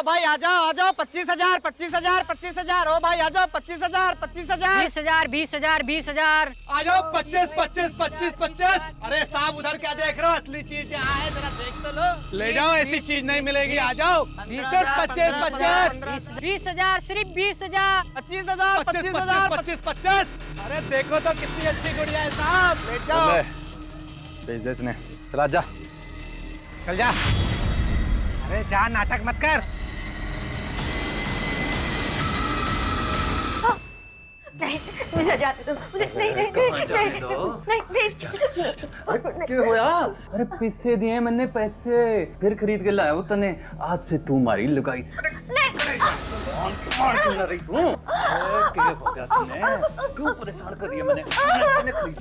भाई आ जाओ 25,000 25,000 25,000। ओ भाई आ जाओ 25,000 25,000 20,000 20,000 20,000। आ जाओ 25 25 25 25। अरे साहब उधर क्या देख रहे हो? असली चीज यहाँ है, जरा देख तो लो। ले जाओ, ऐसी चीज नहीं मिलेगी। आ जाओ 25 25 25 20,000 सिर्फ 20,000। 25,000 25,000 25 25। अरे देखो तो कितनी अच्छी गुड़िया है साहब। ले जाओ। भेज दे इसने। चला जा, चल जा। अरे जा, नाटक मत कर। नहीं, मुझे जाने दो। मुझे नहीं नहीं नहीं नहीं। क्यों होया? अरे पैसे दिए मैंने, पैसे फिर खरीद के लाया हूँ तने। आज से तू मारी लुगाई। मार क्यों ना रही तू? क्या हो गया तूने? क्यों परेशान कर रही है? मैंने खरीद।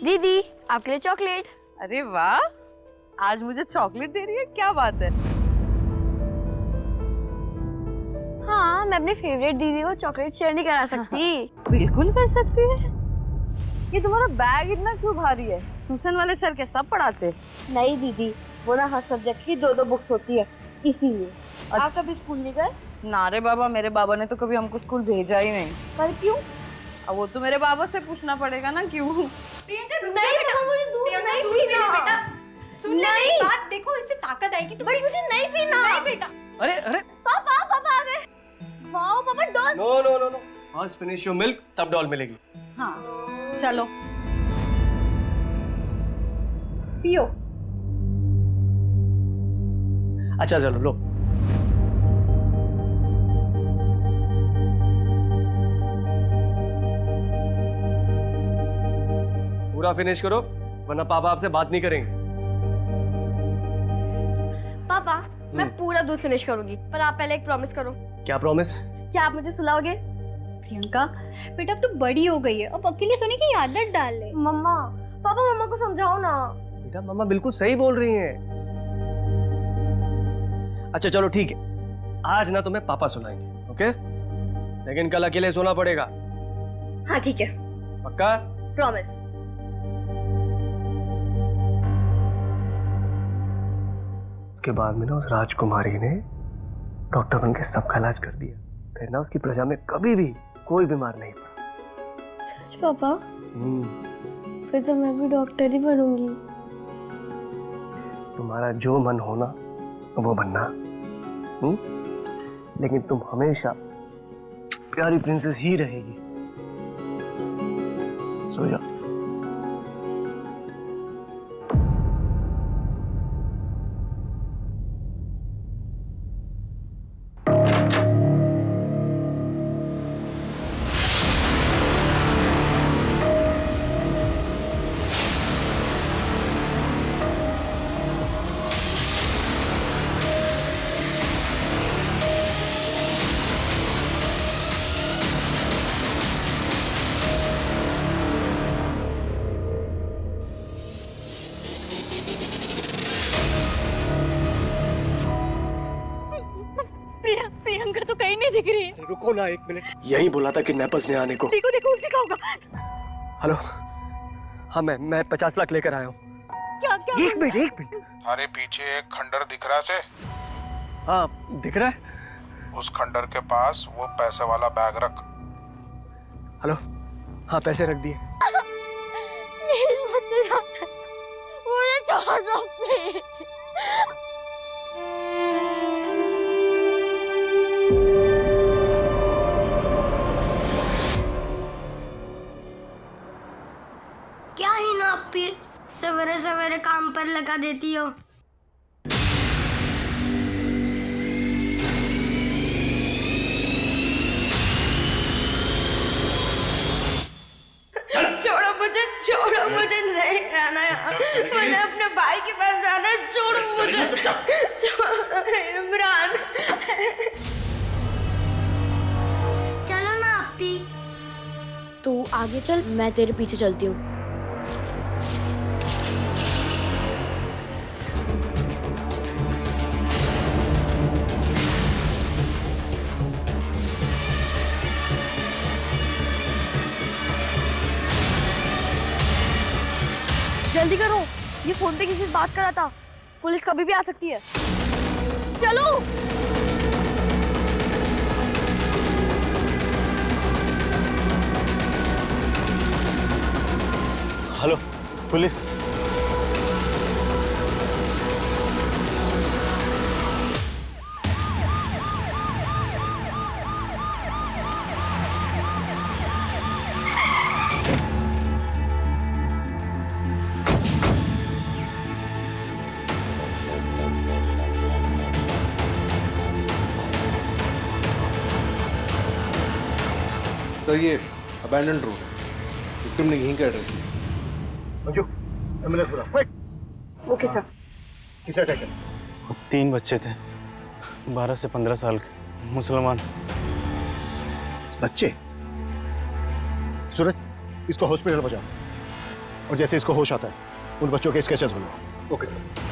दीदी आपके लिए चॉकलेट। अरे वाह, आज मुझे चॉकलेट दे रही है, क्या बात है। हाँ, मैं अपनी फेवरेट दीदी को चॉकलेट शेयर नहीं करा सकती। बिल्कुल कर सकती है। ये तुम्हारा बैग इतना क्यों भारी है? ट्यूशन वाले सर के सब पढ़ाते? नहीं दीदी, वो ना हर सब्जेक्ट की 2-2 बुक्स होती है, इसीलिए। अच्छा। आप कभी स्कूल नहीं गए? ना रे बाबा, मेरे बाबा ने तो कभी हमको स्कूल भेजा ही नहीं। पर क्यों? अब वो तो मेरे बाबा से पूछना पड़ेगा ना, क्यों। नहीं पापा, मुझे दूध नहीं पीना। सुन ले मेरी बात, देखो इससे ताकत आएगी तुम्हें। मुझे नहीं पीना। नहीं बेटा। अरे अरे पापा आ गए। वाओ पापा, doll. No no no no, first finish your milk, तब डॉल मिलेगी। हाँ चलो पियो। अच्छा चलो लो। पूरा फिनिश करो, वरना पापा आपसे बात नहीं करेंगे। पापा, मैं पूरा दूध फिनिश करूंगी, पर आप पहले एक प्रॉमिस करो। क्या प्रॉमिस? क्या आप मुझे सुलाओगे? प्रियंका बेटा, अब तो बड़ी हो गई है, अब अकेले सोने की आदत डाल ले। मम्मा, पापा मम्मा को समझाओ ना। बेटा मम्मा बिल्कुल सही बोल रही हैं। अच्छा चलो ठीक है, आज ना तुम्हें पापा सुनाएंगे, ओके? लेकिन कल अकेले सोना पड़ेगा। हाँ ठीक है, पक्का? प्रॉमिस। उसके बाद में ना उस राजकुमारी ने डॉक्टर बन के सबका इलाज कर दिया। फिर ना उसकी प्रजा में कभी भी कोई बीमार नहीं पड़ा। सच पापा? फिर तो मैं भी डॉक्टर ही बनूंगी। तुम्हारा जो मन हो ना वो बनना, लेकिन तुम हमेशा प्यारी प्रिंसेस ही रहेगी। सो जा। प्रियंका तो कहीं नहीं दिख रही है। रुको ना एक मिनट, यही बोला था कि नेपल्स ने आने को। देखो देखो, उसी का होगा। हेलो, हाँ मैं 50 लाख लेकर आया हूँ। क्या क्या? एक मिनट। हमारे पीछे एक खंडर दिख रहा से। हाँ दिख रहा है। उस खंडर के पास वो पैसे वाला बैग रख। हेलो, हाँ पैसे रख दिए। क्या ही ना अपी, सवेरे सवेरे काम पर लगा देती हो। छोड़ो मुझे नहीं रहना यहाँ। मुझे अपने भाई के पास जाना है। छोड़ो मुझे, छोड़ो इमरान। चलो ना अपी। तू आगे चल, मैं तेरे पीछे चलती हूँ। जल्दी करो, ये फोन पे किसी से बात कर रहा था, पुलिस कभी भी आ सकती है। चलो। Hello police. सर ये अबैंडन रोड है, विक्टिम ने यहीं का एड्रेस दिया। मंजू, एम्बुलेंस बुला, क्विक। Okay sir. किसने अटैक किया? 3 बच्चे थे, 12 से 15 साल के, मुसलमान। बच्चे? सूरज, इसको हॉस्पिटल पहुंचाओ और जैसे इसको होश आता है उन बच्चों के स्केचेस बनवाओ। Okay sir.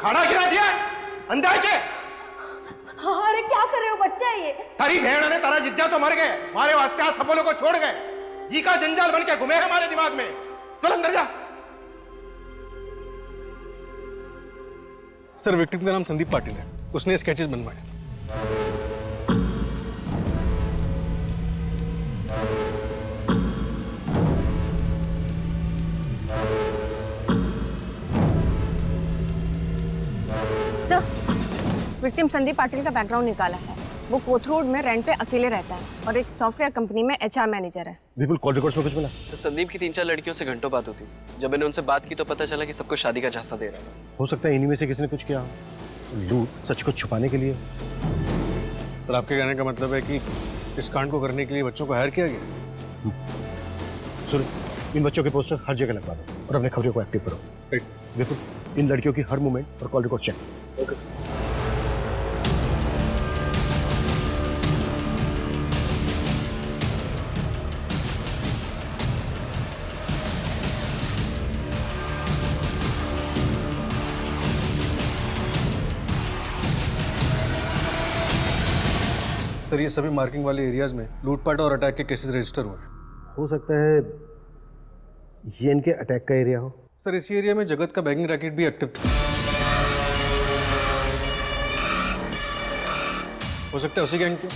खाना गिरा दिया अंदाज है। अरे क्या कर रहे हो, बच्चा है ये। तारी भेड़ ने तारा जिद्दा तो मर गए, हमारे वास्ते आज सबों को छोड़ गए, जी का जंजाल बन के घूमे हमारे दिमाग में। चल अंदर जा। सर विक्टिम का नाम संदीप पाटिल है, उसने स्केचेस बनवाए। सर, विक्टिम संदीप पाटिल का बैकग्राउंड निकाला है। वो कोथरूड में रेंट पे अकेले रहता है और एक सॉफ्टवेयर कंपनी में HR मैनेजर है। विपुल, कॉल रिकॉर्ड्स में कुछ मिला? तो संदीप की 3-4 लड़कियों से घंटों बात होती थी। जब मैंने उनसे बात की तो पता चला कि सबको शादी का झांसा दे रहा था। हो सकता है इन्हीं में से किसी ने कुछ किया हो, लूट सच को छुपाने के लिए। सर आपके कहने का मतलब है कि इस कांड को करने के लिए बच्चों को हायर किया गया? सुन, इन बच्चों के पोस्टर हर जगह लगवा दो और अपने खबरों को एक्टिव करो। विपुल, इन लड़कियों की हर मूवमेंट और call record check. Okay. Sir ये सभी मार्किंग वाले एरियाज में लूटपाट और अटैक के केसेस रजिस्टर हुए हैं। हो सकता है ये इनके अटैक का एरिया हो। सर इसी एरिया में जगत का बैंकिंग रैकेट भी एक्टिव था। हो सकता है उसी गैंग के।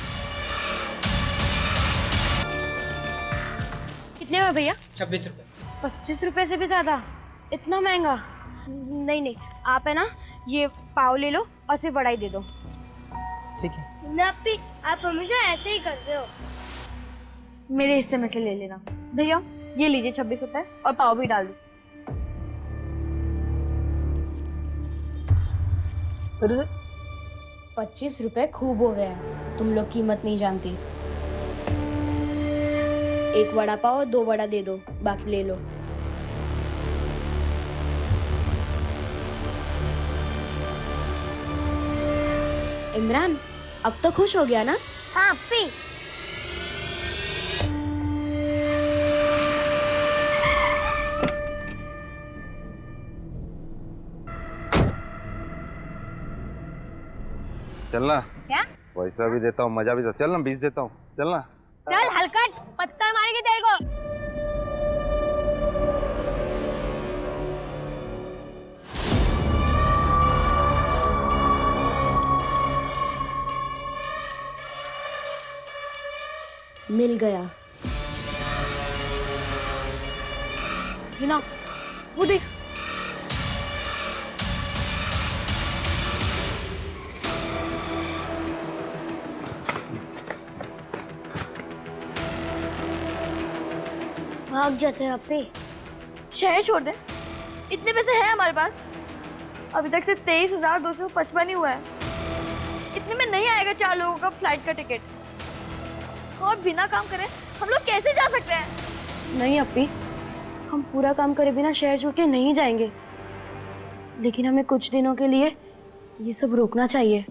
कितने में भैया? 26 रुपए। 25 रुपए से भी ज्यादा, इतना महंगा? नहीं नहीं, आप है ना ये पाव ले लो और सिर्फ बड़ा ही दे दो। ठीक है। नप्पी, आप हमेशा ऐसे ही करते हो। मेरे हिस्से में से ले लेना। भैया ये लीजिए 26 रुपए और पाव भी डाल दो। 25 रुपए खूब हो गया, तुम लोग कीमत नहीं जानती। एक वड़ा पाव 2 वड़ा दे दो, बाकी ले लो। इमरान, अब तो खुश हो गया ना? हाँ पी। चलना। क्या? पैसा भी देता हूँ, मजा भी देता हूँ। चलना 20 देता हूँ, चलना। चल हलकट, पत्थर मारेगी तेरे को। मिल गया। हिना, वो देख। भाग जाते हैं अपे। शहर छोड़ दे, इतने पैसे हैं हमारे पास। अभी तक से 23,255 ही हुआ है। इतने में नहीं आएगा 4 लोगों का फ्लाइट का टिकट। और बिना काम करे हम लोग कैसे जा सकते हैं? नहीं अपी, हम पूरा काम करे बिना शहर छोड़ के नहीं जाएंगे, लेकिन हमें कुछ दिनों के लिए ये सब रोकना चाहिए।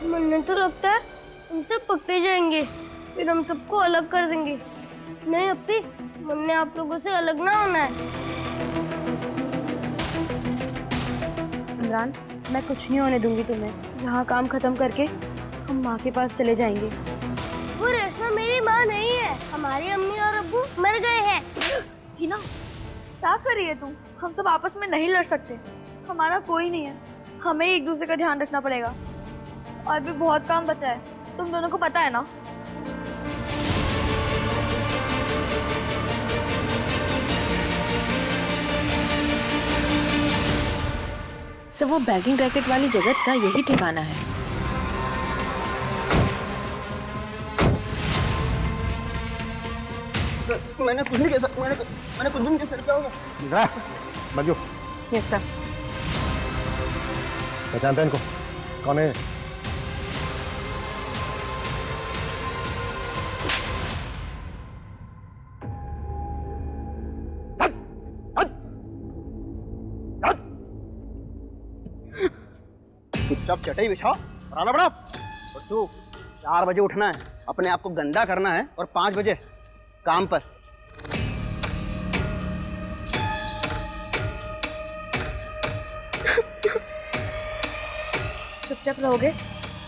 मुझे तो लगता है हम सब पकड़े जाएंगे, फिर हम सबको अलग कर देंगे। नहीं अपी, हमने आप लोगों से अलग ना होना है। इमरान, मैं कुछ नहीं होने दूंगी तुम्हें। यहाँ काम खत्म करके हम माँ के पास चले जाएंगे। वो रेशमा मेरी माँ नहीं है, हमारी अम्मी और अब्बू मर गए हैं। हिना, क्या कर रही है तू? हम सब आपस में नहीं लड़ सकते, हमारा कोई नहीं है, हमें एक दूसरे का ध्यान रखना पड़ेगा। और भी बहुत काम बचा है, तुम दोनों को पता है ना। सर वो बैगिंग रैकेट वाली जगत का यही ठिकाना है। मैंने कुछ नहीं किया, मैंने कुछ भी नहीं किया। क्या होगा? Manju, yes sir. पहचानते हैं इनको? कौन है? चुपचाप चटाई बिछाओ और आना बड़ा। और तू 4 बजे उठना है, अपने आप को गंदा करना है और 5 बजे काम पर। चुपचाप रहोगे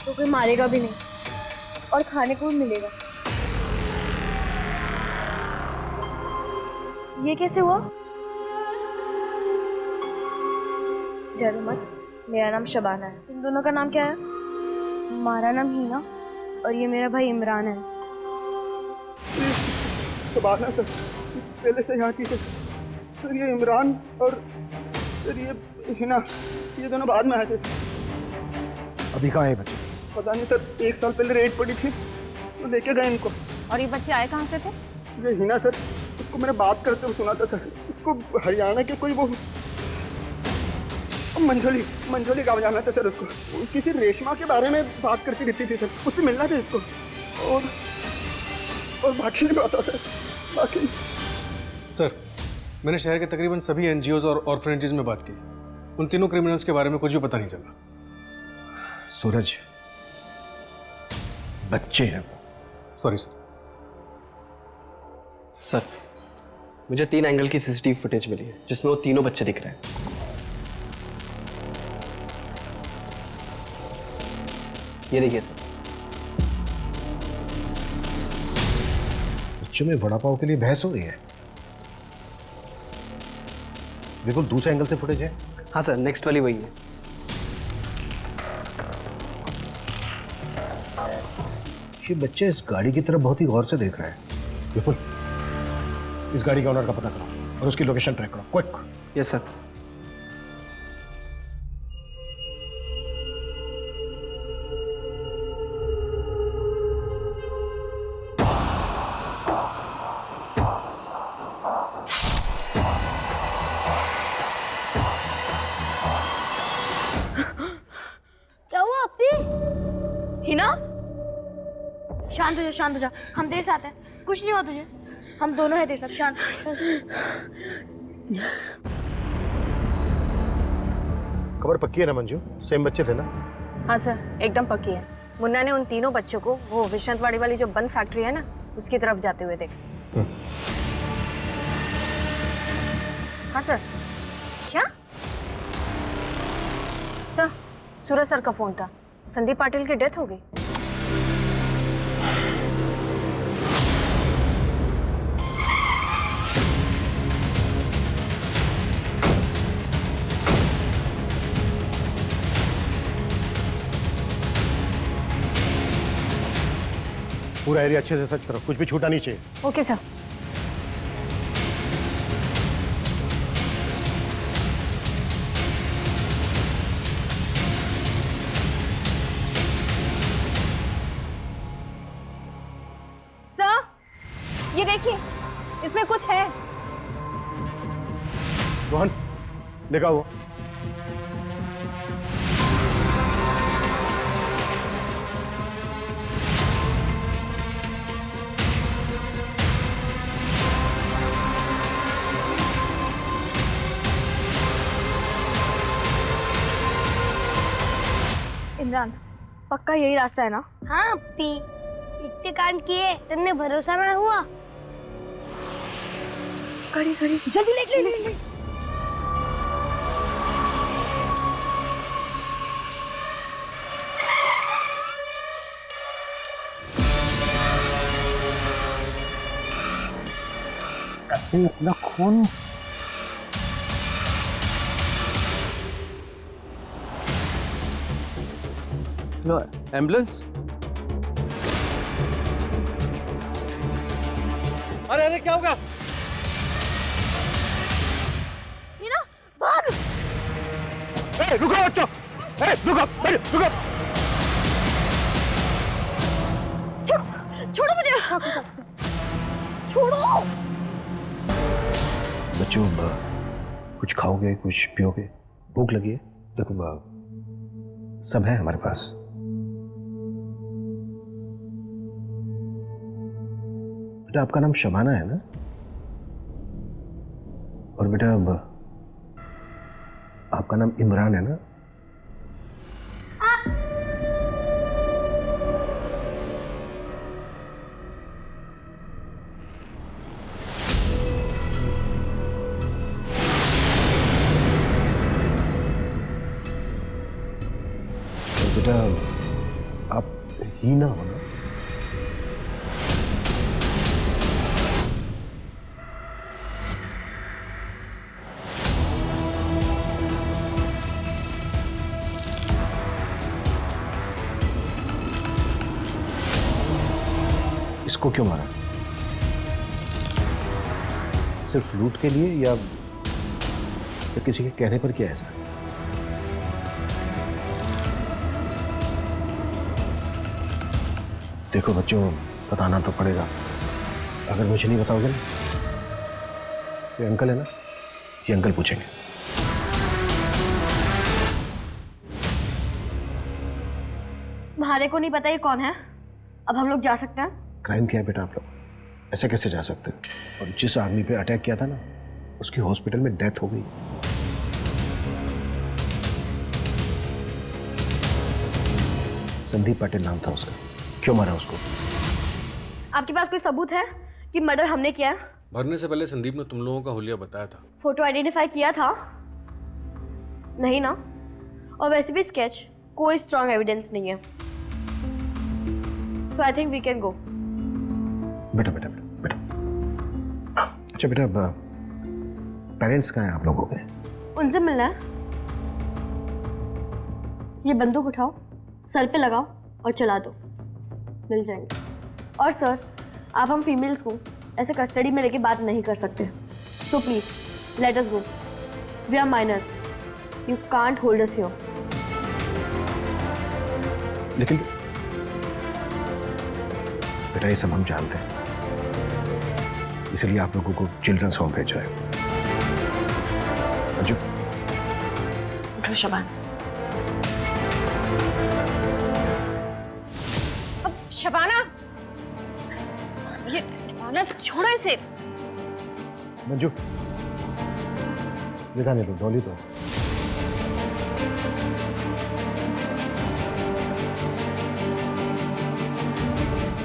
तो कोई मारेगा भी नहीं और खाने को भी मिलेगा। ये कैसे हुआ? डरो मत, मेरा नाम शबाना है। तुम दोनों का नाम क्या है? हमारा नाम हिना और ये मेरा भाई इमरान है। शबाना सर पहले से यहाँ थी सर, ये इमरान और सर ये हिना, ये दोनों बाद में आए थे। अभी कहाँ है बच्चे? पता नहीं सर, 1 साल पहले रेड पड़ी थी तो लेके गए इनको। और ये बच्चे आए कहाँ से थे? ये हिना सर, उसको मैंने बात करते हुए सुना था सर। उसको हरियाणा के कोई वो मंझोली गाँव जाना था सर। उसको किसी रेशमा के बारे में बात करती रहती थी सर, उससे मिलना था इसको। और बाकी नहीं पता सर, बाकी। सर, मैंने शहर के तकरीबन सभी एनजीओज और ऑर्फनेजेस में बात की, उन तीनों क्रिमिनल्स के बारे में कुछ भी पता नहीं चला। सूरज, बच्चे हैं वो। Sorry sir. सर, मुझे 3 एंगल की सीसीटीवी फुटेज मिली है जिसमें वो तीनों बच्चे दिख रहे हैं। ये देखिए सर। बच्चों में वड़ा पाव के लिए बहस हो रही है। बिल्कुल दूसरे एंगल से फुटेज है। हाँ सर, नेक्स्ट वाली वही है। ये बच्चे इस गाड़ी की तरफ बहुत ही गौर से देख रहे हैं। बिल्कुल, इस गाड़ी के ऑनर का पता करो और उसकी लोकेशन ट्रैक करो, क्विक। Yes sir. क्या हुआ अपी? हिना, शांत हो जा, शांत हो जा, हम तेरे साथ हैं, कुछ नहीं हुआ तुझे, हम दोनों हैं तेरे साथ, शांत। खबर पक्की है ना मंजू? सेम बच्चे थे ना? हाँ सर, एकदम पक्की है। मुन्ना ने उन तीनों बच्चों को वो विश्वनाथवाड़ी वाली जो बंद फैक्ट्री है ना, उसकी तरफ जाते हुए देखा। हाँ सर। क्या? सर, सूरज सर का फोन था, संदीप पाटिल की डेथ हो गई। पूरा एरिया अच्छे से सर्च करो, कुछ भी छूटा नहीं चाहिए। Okay sir. सर, ये देखिए, इसमें कुछ है। रोहन, देखा वो? इमरान, पक्का यही रास्ता है ना? हाँ अपी, इतने कांड किए, तुमने भरोसा ना हुआ? खड़ी खड़ी, जल्दी ले। इतना खून। लो एम्बुलेंस। अरे अरे क्या होगा? हीना भाग। रुको बच्चों, रुको, रुको। छोड़ो मुझे, छोड़ो। बच्चों कुछ खाओगे, कुछ पियोगे? भूख लगी है? देखो सब है हमारे पास। बेटा आपका नाम शबाना है ना? और बेटा आपका नाम इमरान है ना? और बेटा आप हीना हो ना? इसको क्यों मारा? सिर्फ लूट के लिए या किसी के कहने पर किया ऐसा? देखो बच्चों, बताना तो पड़ेगा। अगर मुझे नहीं बताओगे ना, ये अंकल है ना, ये अंकल पूछेंगे। तुम्हारे को नहीं पता ये कौन है? अब हम लोग जा सकते हैं? क्राइम किया है बेटा आप लोग, ऐसे कैसे जा सकते हो? और जिस आदमी पे अटैक किया था ना, उसकी हॉस्पिटल में डेथ हो गई। संदीप पाटिल नाम था उसका। क्यों मारा उसको? आपके पास कोई सबूत है कि मर्डर हमने किया? भरने से पहले संदीप ने तुम लोगों का हुलिया बताया था। फोटो आइडेंटिफाई किया था? नहीं ना? और वैसे भी स्केच कोई स्ट्रॉन्ग एविडेंस नहीं है। So I think we can go. बेटा बेटा बेटा अच्छा बेटा, पेरेंट्स कहाँ हैं आप लोगों के? उनसे मिलना है। ये बंदूक उठाओ, सर पे लगाओ और चला दो, मिल जाएंगे। और सर, आप हम फीमेल्स को ऐसे कस्टडी में लेके बात नहीं कर सकते। So please let us go. We are minors, you can't hold us here. लेकिन बेटा ये सब हम जानते हैं, इसलिए आप लोगों को चिल्ड्रंस होम भेजा है। अंजू उठो शबान। अब शबाना, ये शबाना छोड़ो इसे। मंजू ये जाने दो, डॉली तो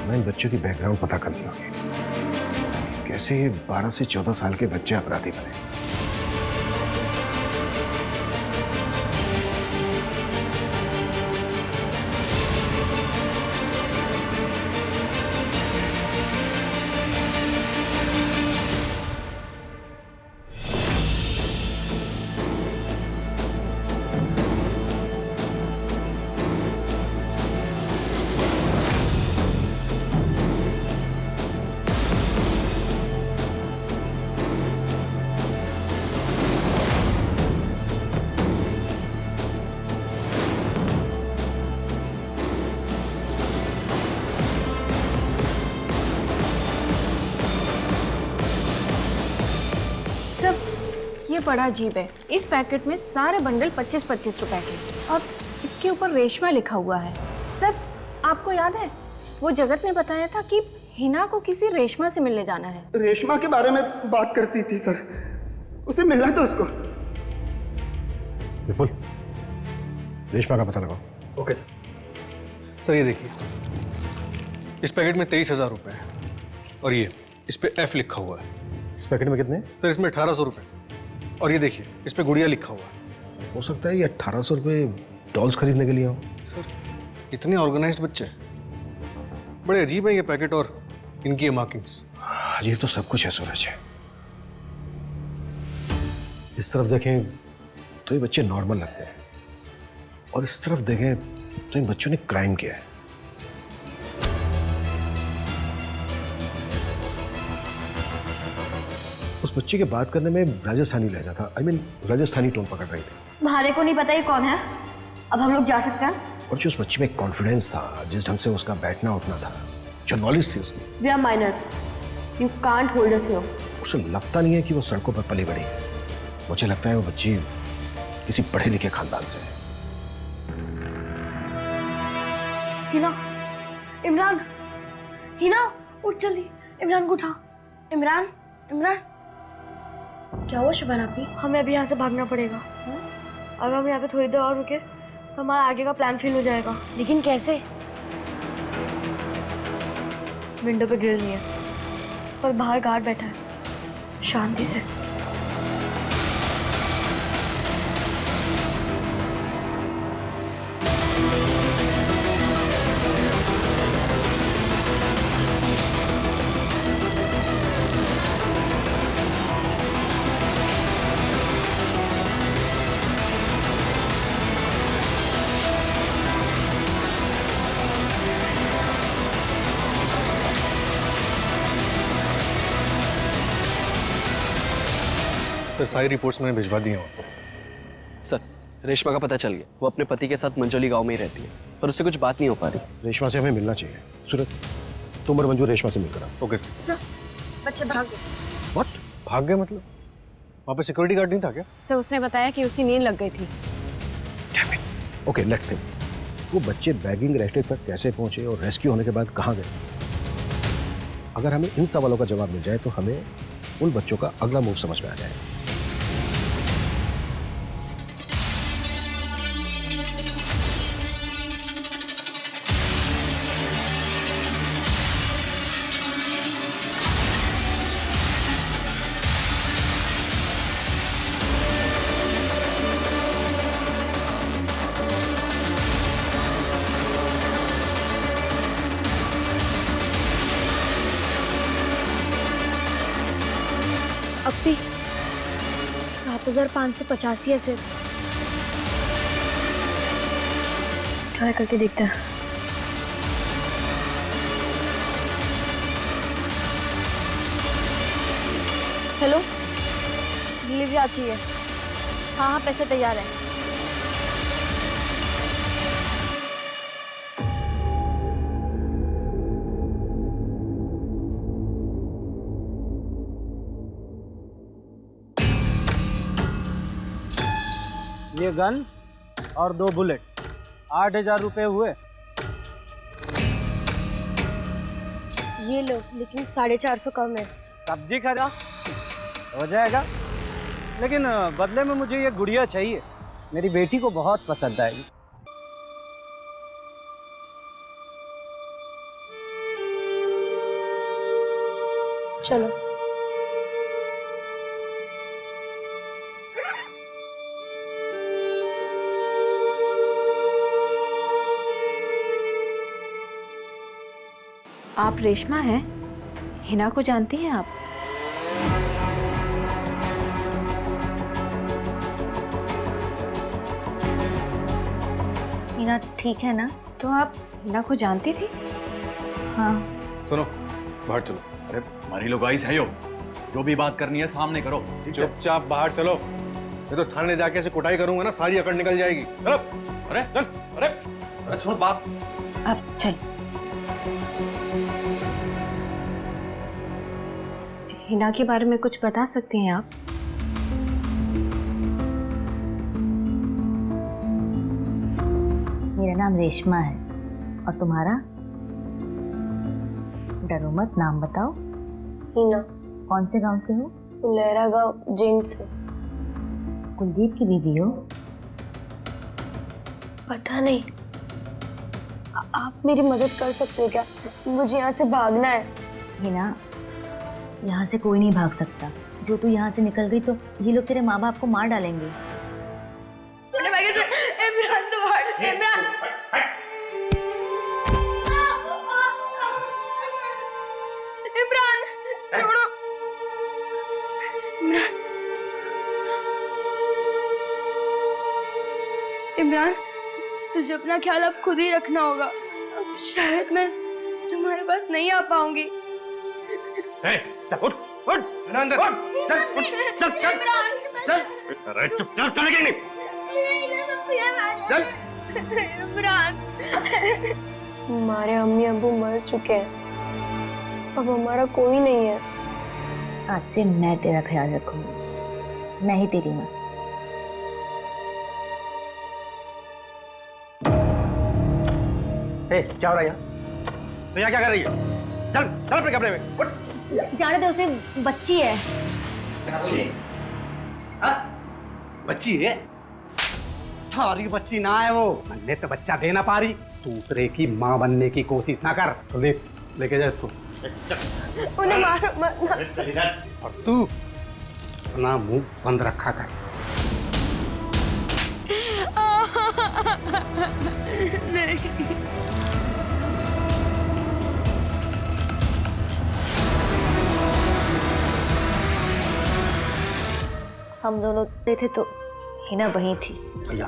मैं बच्चों की बैकग्राउंड पता करनी होगी। कैसे 12 से 14 साल के बच्चे अपराधी बने? ये बड़ा अजीब है। इस पैकेट में सारे बंडल 25-25 रुपए के और इसके ऊपर रेशमा लिखा हुआ है। सर, आपको याद है वो जगत ने बताया था कि हिना को किसी रेशमा से मिलने जाना है। रेशमा के बारे में बात करती थी सर, उसे मिलना था उसको। विपुल, रेशमा का पता लगाओ। Okay sir. सर ये देखिए, इस पैकेट में 23,000 रुपए है और ये इस पे F लिखा हुआ है। इस पैकेट में कितने? सर इसमें 1800 रुपए और ये देखिए इस पे गुड़िया लिखा हुआ है। हो सकता है ये 1800 रुपए डॉल्स खरीदने के लिए हो। सर इतने ऑर्गेनाइज्ड बच्चे, बड़े अजीब है ये पैकेट और इनकी ये मार्किंग्स। अजीब तो सब कुछ है सूरज। इस तरफ देखें तो ये बच्चे नॉर्मल लगते हैं, और इस तरफ देखें तो इन बच्चों ने क्राइम किया है। उस बच्चे के बात करने में राजस्थानी लहजा था, राजस्थानी टोन पकड़ रही थी। भारे को नहीं पता ये कौन है, अब हम लोग जा सकते हैं? और जो उस बच्चे में कॉन्फिडेंस था, जिस ढंग से उसका बैठना उठना था, जो नॉलेज थी उसकी, We are minors. You can't hold us here. उसे लगता नहीं है कि वो सड़कों पर पली बड़ी है। मुझे लगता है वो बच्ची किसी पढ़े लिखे खानदान से है। हिना, इमरान, हिना उठ जल्दी, इमरान को उठा। इमरान, इमरान, क्या हुआ शुभान आपी? हमें अभी यहाँ से भागना पड़ेगा। अगर हम यहाँ पे थोड़ी देर और रुके तो हमारा आगे का प्लान फेल हो जाएगा। लेकिन कैसे? विंडो पे ग्रिल नहीं है, पर बाहर गार्ड बैठा है, शांति से। सर सारी रिपोर्ट्स मैंने भिजवा दी हैं आपको। सर रेशमा का पता चल गया, वो अपने पति के साथ मंजोली गांव में ही रहती है, पर उससे कुछ बात नहीं हो पा रही। रेशमा से हमें मिलना चाहिए। सूरत, तुम और मंजू रेशमा से मिलकर आओ। Okay sir. सर, बच्चे भाग गए। व्हाट? भाग गए मतलब? वहाँ पे सिक्योरिटी गार्ड नहीं था क्या? सर उसने बताया कि उसी नींद लग गई थी। Okay, let's see. वो बच्चे बैगिंग रेस्टोरेंट तक कैसे पहुंचे और रेस्क्यू होने के बाद कहाँ गए? अगर हमें इन सवालों का जवाब मिल जाए तो हमें उन बच्चों का अगला मूव समझ में आ जाए। अभी 7585 है सिर्फ। ट्राई करके देखते हैं। हेलो, डिलीवरी आ चाहिए। हाँ हाँ, पैसे तैयार हैं। ये गन और 2 बुलेट, 8000 रुपये हुए। ये लो, लेकिन 450 कम है। सब्जी खरीदा हो जाएगा, लेकिन बदले में मुझे ये गुड़िया चाहिए, मेरी बेटी को बहुत पसंद आएगी। चलो। आप रेशमा हैं? हिना को जानती हैं आप? हिना ठीक है ना? तो आप हिना को जानती थी? हाँ। सुनो, बाहर चलो। अरे हमारी लोग गाइस है यो, जो भी बात करनी है सामने करो। चुपचाप बाहर चलो, मैं तो थाने जाके ऐसे कुटाई करूंगा ना, सारी अकड़ निकल जाएगी। चलो। अरे चल, अरे सुनो बात। अब चल। हिना के बारे में कुछ बता सकती हैं आप? मेरा नाम रेशमा है, और तुम्हारा? डरो मत, नाम बताओ। हिना। कौन से गांव से हो? लहरा गांव, जींद से। कुलदीप की बीवी हो? पता नहीं। आप मेरी मदद कर सकते हो क्या? मुझे यहाँ से भागना है। हिना, यहाँ से कोई नहीं भाग सकता। जो तू यहाँ से निकल गई तो ये लोग तेरे माँ बाप को मार डालेंगे। इमरान तो हट, इमरान। इमरान छोड़ो। इमरान, तुझे अपना ख्याल अब खुद ही रखना होगा। अब शायद मैं तुम्हारे पास नहीं आ पाऊंगी। चल उठ उठ अंदर उठ चल चल चल चल अरे चुपचाप चलेगी नहीं चल। इमरान, हमारे अम्मी अब्बू मर चुके हैं, अब हमारा कोई नहीं है। आज से मैं तेरा ख्याल रखूंगी, मैं ही तेरी माँ। क्या हो रहा है यहाँ? तो यहाँ क्या कर रही है? चल चल अपने कमरे में उठ। जाने दो, उसे बच्ची है। बच्ची? हाँ? बच्ची है? थारी बच्ची ना है वो, मल्ले तो बच्चा दे ना पा रही, दूसरे की माँ बनने की कोशिश ना कर। तो लेके जा इसको। उन्हें मारो मत। और तू अपना मुंह बंद रखा कर। नहीं। हम दोनों थे तो हिना वहीं थी। भैया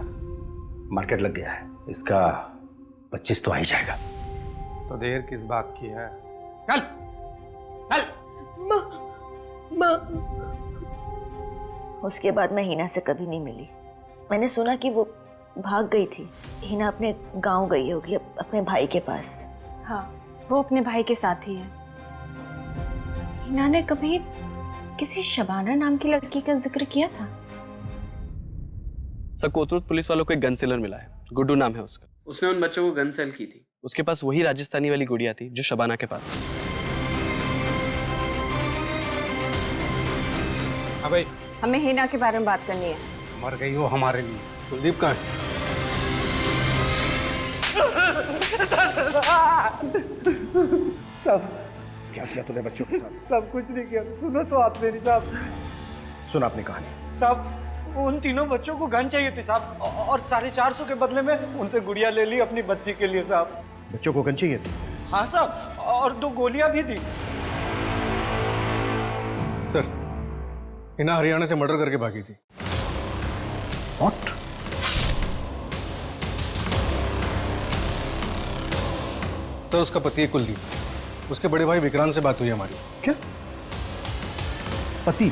मार्केट लग गया है, इसका 25 तो आ ही जाएगा। तो देर किस बात की है? चल चल। माँ। उसके बाद मैं हिना से कभी नहीं मिली। मैंने सुना कि वो भाग गई थी। हिना अपने गांव गई होगी, अपने भाई के पास। हाँ, वो अपने भाई के साथ ही है। हिना ने कभी किसी शबाना नाम की लड़की का जिक्र किया था? सर, कोतरुत पुलिस वालों को एक गन सेलर मिला है, गुड्डू नाम है उसका। उसने उन बच्चों को गन सेल की थी। उसके पास वही राजस्थानी वाली गुड़िया थी जो शबाना के पास है। हाँ भाई, हमें हिना के बारे में बात करनी है। मर गई वो हमारे लिए। कुलदीप कहाँ है? सब क्या किया तूने बच्चों के साथ? सब कुछ नहीं किया। सुनो तो आप मेरी साहब। सुन अपनी कहानी। साहब, उन तीनों बच्चों को गन चाहिए थी साहब, और 450 के बदले में उनसे गुड़िया ले ली अपनी बच्ची के लिए साहब। बच्चों को गन चाहिए थी? हाँ साहब, और 2 गोलियां भी दी। सर, हिना हरियाणा से मर्डर करके भागी थी। What? सर, उसका पति है कुलदीप, उसके बड़े भाई विक्रांत से बात हुई हमारी। क्या? पति?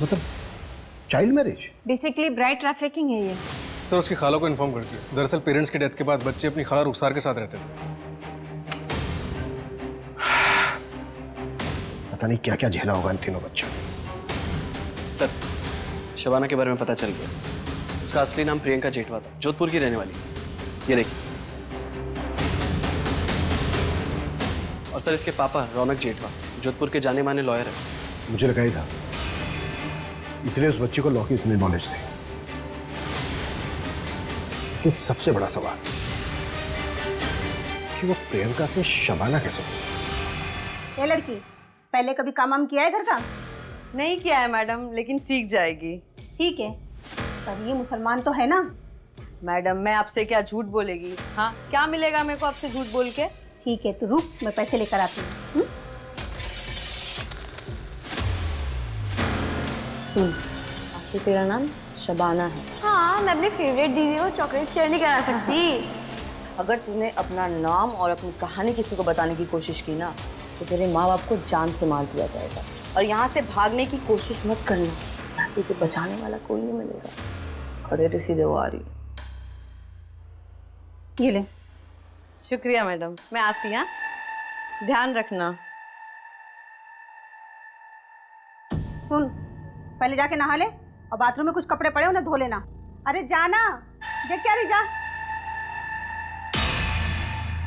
मतलब child marriage? Basically bride trafficking है ये। सर, उसकी खाला को इन्फॉर्म कर दिया। दरअसल पेरेंट्स की डेथ के बाद बच्चे अपनी खाला रुखसार के साथ रहते थे। पता नहीं क्या क्या झेला होगा इन तीनों बच्चों ने। सर, शबाना के बारे में पता चल गया। उसका असली नाम प्रियंका जेठवा था, जोधपुर की रहने वाली। ये देखिए। और सर, इसके पापा रौनक जेठवा जोधपुर के जाने माने लॉयर है। मुझे लगा ही था, इसलिए उस बच्ची को लॉ की इतनी नॉलेज थी। कि सबसे बड़ा सवाल कि वो प्रियंका से शबाना कैसे हुई? ये लड़की पहले कभी काम किया है घर का? नहीं किया है मैडम, लेकिन सीख जाएगी। ठीक है, पर ये मुसलमान तो है ना? मैडम, मैं आपसे क्या झूठ बोलेगी? हाँ, क्या मिलेगा मेरे को आपसे झूठ बोल के? ठीक है, तो रुक, मैं पैसे लेकर आती हूँ। सुन, आखिर तेरा नाम शबाना है। हाँ, मैं अपनी फेवरेट दीदी को चॉकलेट शेयर नहीं करा सकती। अगर तूने अपना नाम और अपनी कहानी किसी को बताने की कोशिश की ना, तो तेरे माँ बाप को जान से मार दिया जाएगा। और यहाँ से भागने की कोशिश मत करना, यहाँ तुझे बचाने वाला कोई नहीं मिलेगा। खड़े सीधे वो आ रही। ये ले। शुक्रिया मैडम, मैं आती। हाँ, ध्यान रखना। सुन, पहले जाके नहा ले, और बाथरूम में कुछ कपड़े पड़े उन्हें धो लेना। अरे जाना, देख क्या रही, जा।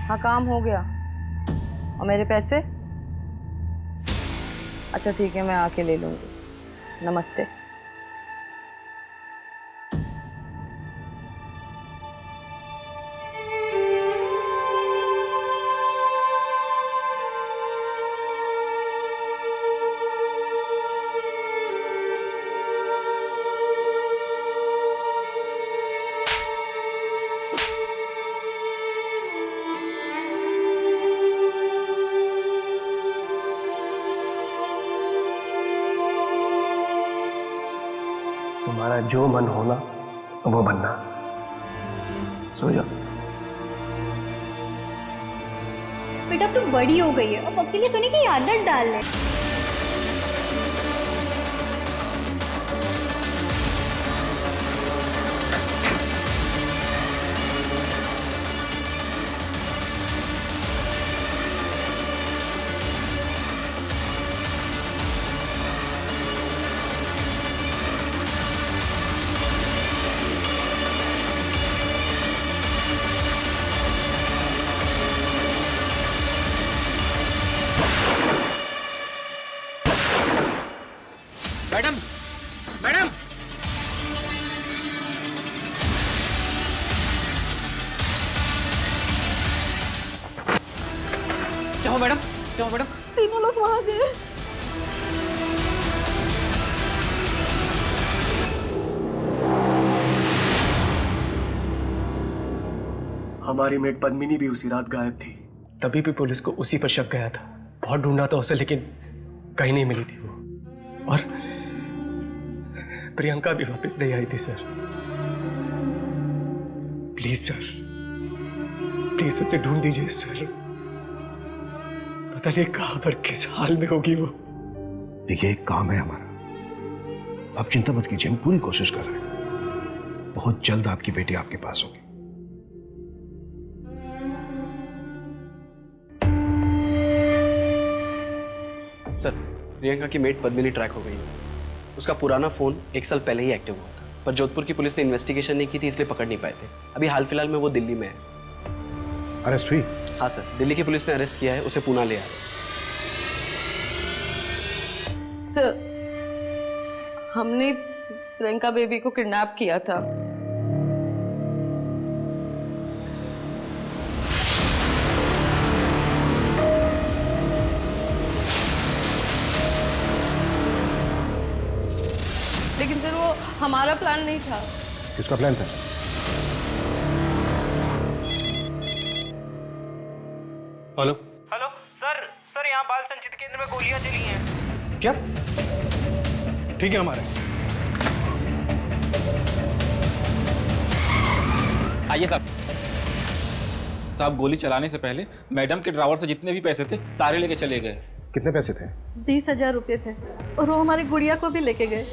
हाँ, काम हो गया। और मेरे पैसे? अच्छा ठीक है, मैं आके ले लूँगी। नमस्ते। तुम्हारा जो मन होना वो बनना। सो जाओ। बेटा तू बड़ी हो गई है, अब अकेले सोने की आदत डाल ले। मैडम मैडम क्या हो मैडम, क्या हो मैडम? तीनों लोग वहां गए। हमारी मेट पद्मिनी भी उसी रात गायब थी। तभी भी पुलिस को उसी पर शक गया था। बहुत ढूंढा था उसे, लेकिन कहीं नहीं मिली थी वो। और प्रियंका भी वापस नहीं आई थी सर। प्लीज सर, प्लीज उसे ढूंढ दीजिए सर। पता नहीं कहां पर, किस हाल में होगी वो। देखिए, एक काम है हमारा, आप चिंता मत कीजिए, हम पूरी कोशिश कर रहे हैं। बहुत जल्द आपकी बेटी आपके पास होगी। सर, प्रियंका की मेट पद्मिनी ट्रैक हो गई है। उसका पुराना फोन 1 साल पहले ही एक्टिव हुआ था, पर जोधपुर की पुलिस ने इन्वेस्टिगेशन नहीं की थी, इसलिए पकड़ नहीं पाए थे। अभी हाल फिलहाल में वो दिल्ली में है। अरेस्ट हुई? हाँ सर, दिल्ली की पुलिस ने अरेस्ट किया है, उसे पुणे ले आए। सर, हमने प्रियंका बेबी को किडनैप किया था। लेकिन सर वो हमारा प्लान नहीं था। किसका प्लान था? हेलो हेलो सर यहाँ बाल संचित केंद्र में गोलियां चली हैं। क्या? ठीक है, हमारे आइए साहब, गोली चलाने से पहले मैडम के ड्रावर से जितने भी पैसे थे सारे लेके चले गए। कितने पैसे थे? 20,000 रुपये थे, और वो हमारी गुड़िया को भी लेके गए।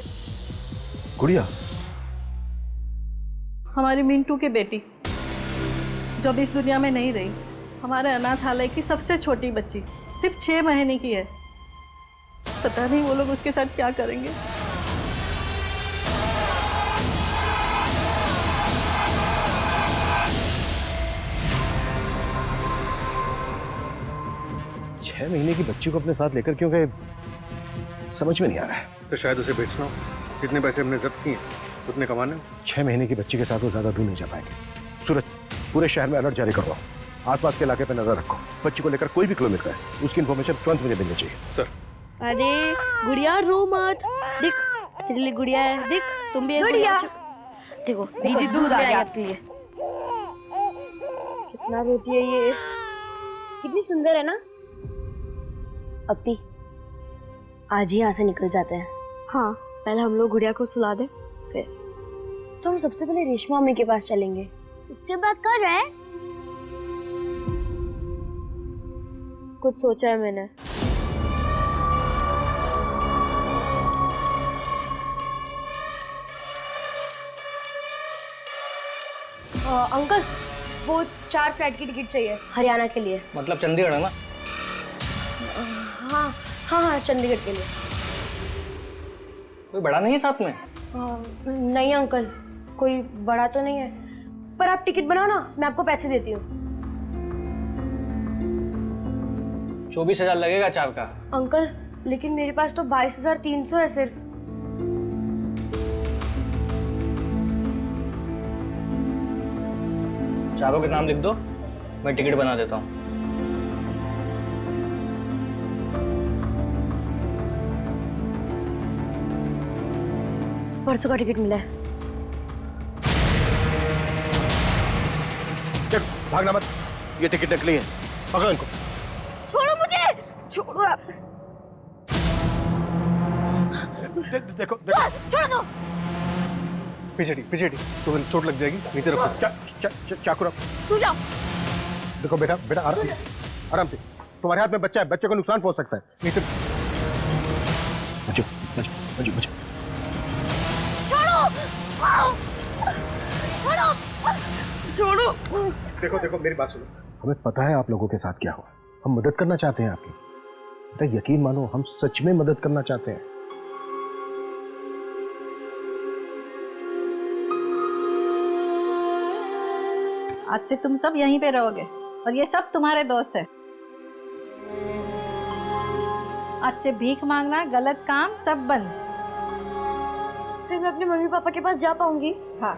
गुड़िया? हमारी मिंटू की बेटी, जो अब इस दुनिया में नहीं रही। हमारे अनाथालय की सबसे छोटी बच्ची, सिर्फ 6 महीने की है। पता नहीं वो लोग उसके साथ क्या करेंगे। छह महीने की बच्ची को अपने साथ लेकर क्यों गए, समझ में नहीं आ रहा है। तो शायद उसे बेचना हो। कितने पैसे हमने जब्त किए, उतने कमाने। 6 महीने की बच्ची के साथ वो ज्यादा दूर नहीं जा पाएंगे। सूरज, पूरे शहर में अलर्ट जारी करवाओ, आसपास के इलाके पे नजर रखो। बच्ची को लेकर कोई भी क्लू मिलता है, उसकी इन्फॉर्मेशन तुरंत मुझे मिलनी चाहिए। सर। अरे गुड़िया, रो मत। देख, तेरे लिए गुड़िया है। देख, तुम भी एक गुड़िया। देखो दीदी, दूध आ गया आपके लिए। कितना रोती है ये, कितनी सुंदर है ना। अपी, आज ही यहाँ से निकल जाते हैं। हाँ, पहले हम लोग गुड़िया को सुला दे, फिर तो हम सबसे पहले रेशमा मम्मी के पास चलेंगे। उसके बाद कर रहे हैं। कुछ सोचा है मैंने। अंकल, वो 4 फ्लाइट की टिकट चाहिए हरियाणा के लिए। मतलब चंडीगढ़ है ना? हाँ हाँ हाँ, चंडीगढ़ के लिए। कोई बड़ा नहीं है साथ में? नहीं अंकल, कोई बड़ा तो नहीं है, पर आप टिकट बनाओ ना, मैं आपको पैसे देती हूँ। 24,000 लगेगा 4 का। अंकल, लेकिन मेरे पास तो 22,300 है सिर्फ। चारों के नाम लिख दो, मैं टिकट बना देता हूँ। परसों का टिकट मिला है। भागना मत, ये टिकट नकली है, पकड़ो इनको। छोड़ो मुझे, छोड़ो आप। देखो छोड़ो तो। पीछे हटी, तो चोट लग जाएगी, नीचे रखो। चाकू रख। तू जाओ। देखो बेटा, आराम से। तुम्हारे हाथ में बच्चा है, बच्चे को नुकसान पहुंच सकता है। नीचे। बच्चे। छोड़ो। देखो मेरी बात सुनो। हमें पता है आप लोगों के साथ क्या हुआ। हम मदद करना चाहते हैं आपकी। बेटा यकीन मानो, हम सच में मदद करना चाहते हैं। आज से तुम सब यहीं पे रहोगे और ये सब तुम्हारे दोस्त है। आज से भीख मांगना, गलत काम सब बंद। फिर मैं अपने मम्मी पापा के पास जा पाऊंगी? हाँ,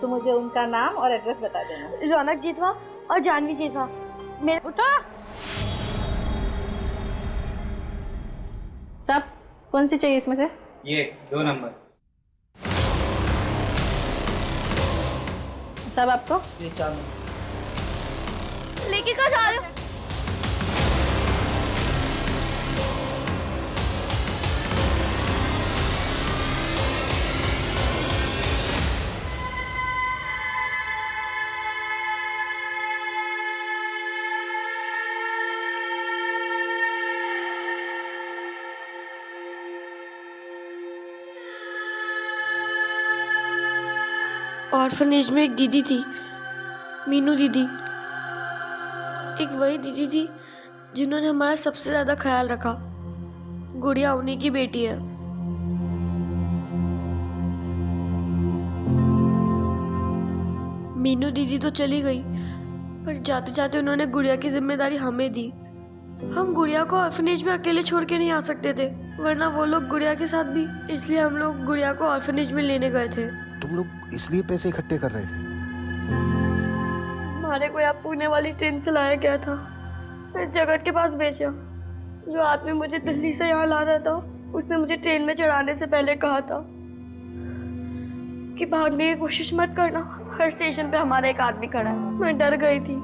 तो मुझे उनका नाम और एड्रेस बता देना। रौनक जीतवा और जानवी जीतवा। मेरे उठो। सब कौन सी चाहिए इसमें से? ये 2 नंबर। सब आपको? ये 4 नंबर। लेके कहाँ जा रहे हो? ऑर्फनेज में एक दीदी थी, मीनू दीदी। एक वही दीदी थी जिन्होंने हमारा सबसे ज्यादा ख्याल रखा। गुड़िया उन्हीं की बेटी है। मीनू दीदी तो चली गई, पर जाते जाते उन्होंने गुड़िया की जिम्मेदारी हमें दी। हम गुड़िया को ऑर्फनेज में अकेले छोड़ के नहीं आ सकते थे, वरना वो लोग गुड़िया के साथ भी। इसलिए हम लोग गुड़िया को ऑर्फनेज में लेने गए थे। तुम लोग इसलिए पैसे इकट्ठे कर रहे थे? हमारे को यहाँ पुणे वाली ट्रेन से लाया गया था। मैं जगत के पास भेजा। जो आदमी मुझे दिल्ली से यहाँ ला रहा था, उसने मुझे ट्रेन में चढ़ाने से पहले कहा था कि भागने की कोशिश मत करना, हर स्टेशन पे हमारा एक आदमी खड़ा है। मैं डर गई थी।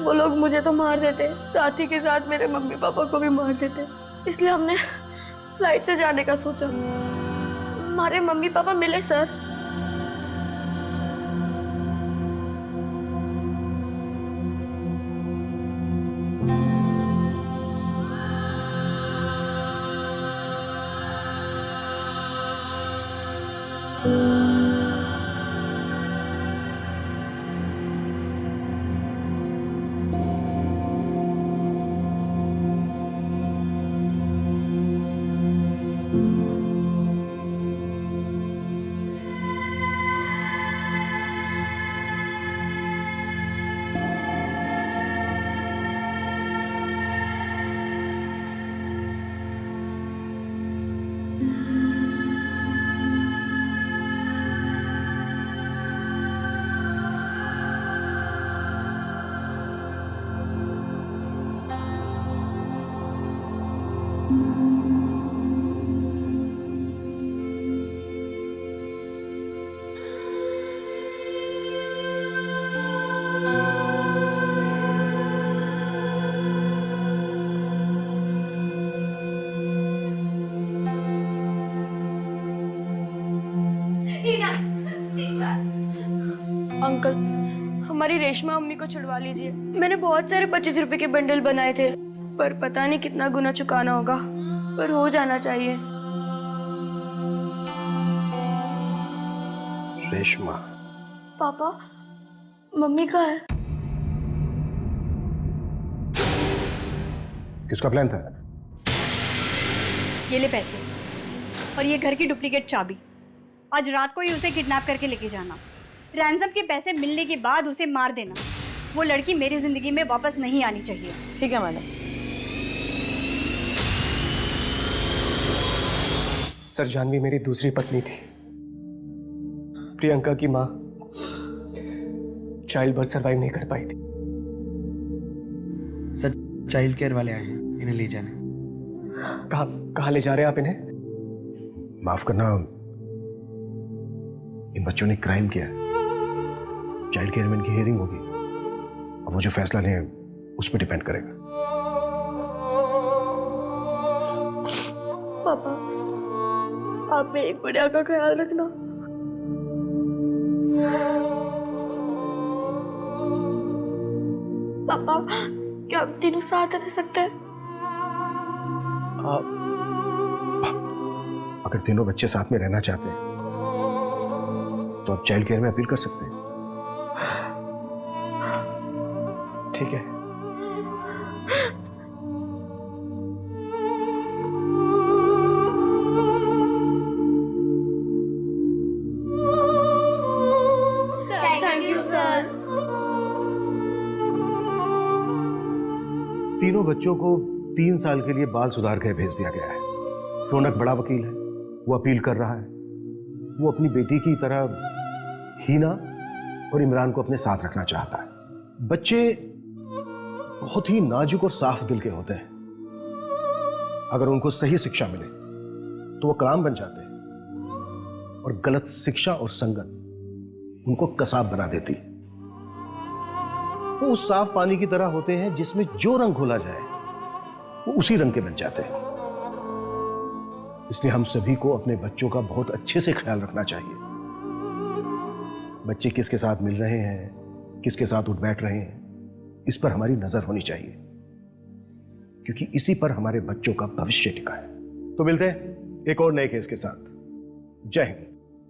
वो लोग मुझे तो मार देते, साथ ही के साथ मेरे मम्मी पापा को भी मार देते। इसलिए हमने फ्लाइट से जाने का सोचा। हमारे मम्मी पापा मिले सर। अंकल, हमारी रेशमा अम्मी को छुड़वा लीजिए। मैंने बहुत सारे 25 रुपए के बंडल बनाए थे, पर पता नहीं कितना गुना चुकाना होगा, पर हो जाना चाहिए। रेशमा। पापा, मम्मी कहाँ है? किसका प्लान था? ये ले पैसे और ये घर की डुप्लीकेट चाबी। आज रात को ही उसे किडनैप करके लेके जाना। रैंसम के पैसे मिलने के बाद उसे मार देना। वो लड़की मेरी जिंदगी में वापस नहीं आनी चाहिए। ठीक है मैडम। सर, जानवी मेरी दूसरी पत्नी थी। प्रियंका की माँ चाइल्ड बर्थ सरवाइव नहीं कर पाई थी। सर, चाइल्ड केयर वाले आए हैं, इन्हें ले जाने। कहाँ ले जा रहे हैं आप इन्हें? माफ करना, इन बच्चों ने क्राइम किया है। चाइल्ड केयर में इनकी हियरिंग होगी। अब वो जो फैसला लें उस पर डिपेंड करेगा। पापा, आप मेरी गुड़िया का ख्याल रखना। पापा क्या हम तीनों साथ रह सकते हैं? अगर तीनों बच्चे साथ में रहना चाहते हैं तो आप चाइल्ड केयर में अपील कर सकते हैं। ठीक है। Thank you sir. तीनों बच्चों को 3 साल के लिए बाल सुधार गृह भेज दिया गया है। रौनक बड़ा वकील है, वो अपील कर रहा है। वो अपनी बेटी की तरह हीना और इमरान को अपने साथ रखना चाहता है। बच्चे बहुत ही नाजुक और साफ दिल के होते हैं। अगर उनको सही शिक्षा मिले तो वो कलाम बन जाते हैं, और गलत शिक्षा और संगत उनको कसाब बना देती। वो उस साफ पानी की तरह होते हैं जिसमें जो रंग घोला जाए वो उसी रंग के बन जाते हैं। इसलिए हम सभी को अपने बच्चों का बहुत अच्छे से ख्याल रखना चाहिए। बच्चे किसके साथ मिल रहे हैं, किसके साथ उठ बैठ रहे हैं, इस पर हमारी नजर होनी चाहिए, क्योंकि इसी पर हमारे बच्चों का भविष्य टिका है। तो मिलते हैं एक और नए केस के साथ। जय हिंद।